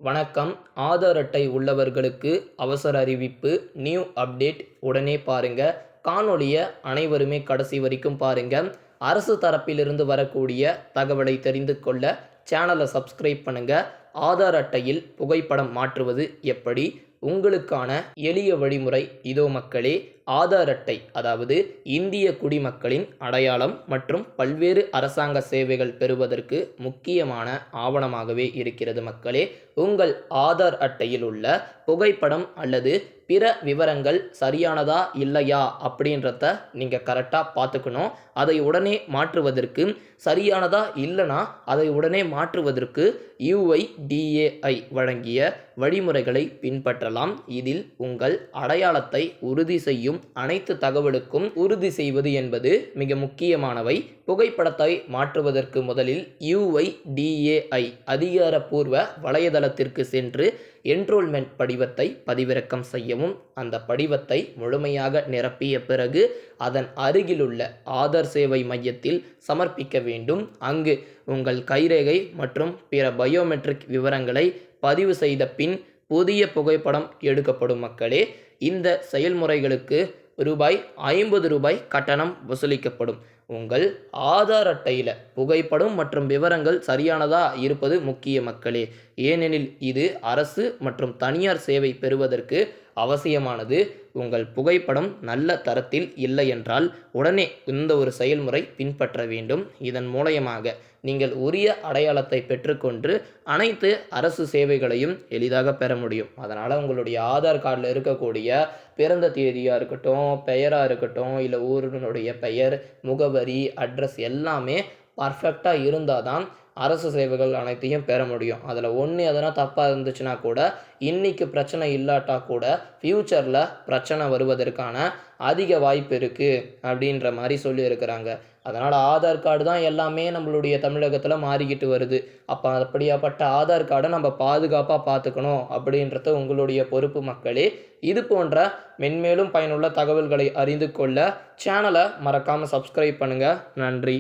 வணக்கம். ஆதார் அட்டை உள்ளவர்களுக்கு அவசர அறிவிப்பு, நியூ அப்டேட் உடனே பாருங்க. காணொளிய அனைவருமே கடைசி வரைக்கும் பாருங்க. அரசு தரப்பிலிருந்து வரக்கூடிய தகவலை தெரிந்து கொள்ள சேனலை சப்ஸ்கிரைப் பண்ணுங்க. ஆதார் அட்டையில் புகைப்படம் மாற்றுவது எப்படி? உங்களுக்கான எளிய வழிமுறை இதோ மக்களே. ஆதார் அட்டை அதாவது இந்திய குடிமக்களின் அடையாளம் மற்றும் பல்வேறு அரசாங்க சேவைகள் பெறுவதற்கு முக்கியமான ஆவணமாகவே இருக்கிறது மக்களே. உங்கள் ஆதார் அட்டையில் உள்ள புகைப்படம் அல்லது பிற விவரங்கள் சரியானதா இல்லையா அப்படின்றத நீங்கள் கரெக்டாக பார்த்துக்கணும். அதை உடனே மாற்றுவதற்கு சரியானதா இல்லைனா அதை உடனே மாற்றுவதற்கு UIDAI வழங்கிய வழிமுறைகளை பின்பற்றலாம். இதில் உங்கள் அடையாளத்தை உறுதி செய்யும் அனைத்து தகவலுக்கும் உறுதி செய்வது என்பது மிக முக்கியமானவை. புகைப்படத்தை மாற்றுவதற்கு முதலில் UIDAI அதிகாரப்பூர்வ வலைதளத்திற்கு சென்று என்ரோல்மெண்ட் படிவத்தை பதிவிறக்கம் செய்யவும். அந்த படிவத்தை முழுமையாக நிரப்பிய பிறகு அதன் அருகிலுள்ள ஆதார் சேவை மையத்தில் சமர்ப்பிக்க வேண்டும். அங்கு உங்கள் கைரேகை மற்றும் பிற பயோமெட்ரிக் விவரங்களை பதிவு செய்த பின் புதிய புகைப்படம் எடுக்கப்படும் மக்களே. இந்த செயல்முறைகளுக்கு ரூபாய் 50 கட்டணம் வசூலிக்கப்படும். உங்கள் ஆதார் அட்டையில் புகைப்படம் மற்றும் விவரங்கள் சரியானதா இருப்பது முக்கிய மக்களே. ஏனெனில் இது அரசு மற்றும் தனியார் சேவை பெறுவதற்கு அவசியமானது. உங்கள் புகைப்படம் நல்ல தரத்தில் இல்லை என்றால் உடனே இந்த ஒரு செயல்முறை பின்பற்ற வேண்டும். இதன் மூலயமாக நீங்கள் உரிய அடையாளத்தை பெற்றுக்கொண்டு அனைத்து அரசு சேவைகளையும் எளிதாக பெற முடியும். அதனால் உங்களுடைய ஆதார் கார்டில் இருக்கக்கூடிய பிறந்த தேதியாக இருக்கட்டும், பெயராக இருக்கட்டும், இல்லை ஊரினுடைய பெயர், முகவரி, அட்ரஸ் எல்லாமே பர்ஃபெக்டாக இருந்தால் தான் அரசு சேவைகள் அனைத்தையும் பெற முடியும். அதில் ஒன்று எதனா தப்பாக இருந்துச்சுன்னா கூட இன்றைக்கி பிரச்சனை இல்லாட்டா கூட ஃப்யூச்சரில் பிரச்சனை வருவதற்கான அதிக வாய்ப்பு இருக்குது அப்படின்ற மாதிரி சொல்லியிருக்கிறாங்க. அதனால் ஆதார் கார்டு தான் எல்லாமே நம்மளுடைய தமிழகத்தில் மாறிக்கிட்டு வருது. அப்போ அப்படியாப்பட்ட ஆதார் கார்டை நம்ம பாதுகாப்பாக பார்த்துக்கணும் அப்படின்றது உங்களுடைய பொறுப்பு மக்களே. இது போன்ற மென்மேலும் பயனுள்ள தகவல்களை அறிந்து கொள்ள சேனலை மறக்காமல் சப்ஸ்கிரைப் பண்ணுங்கள். நன்றி.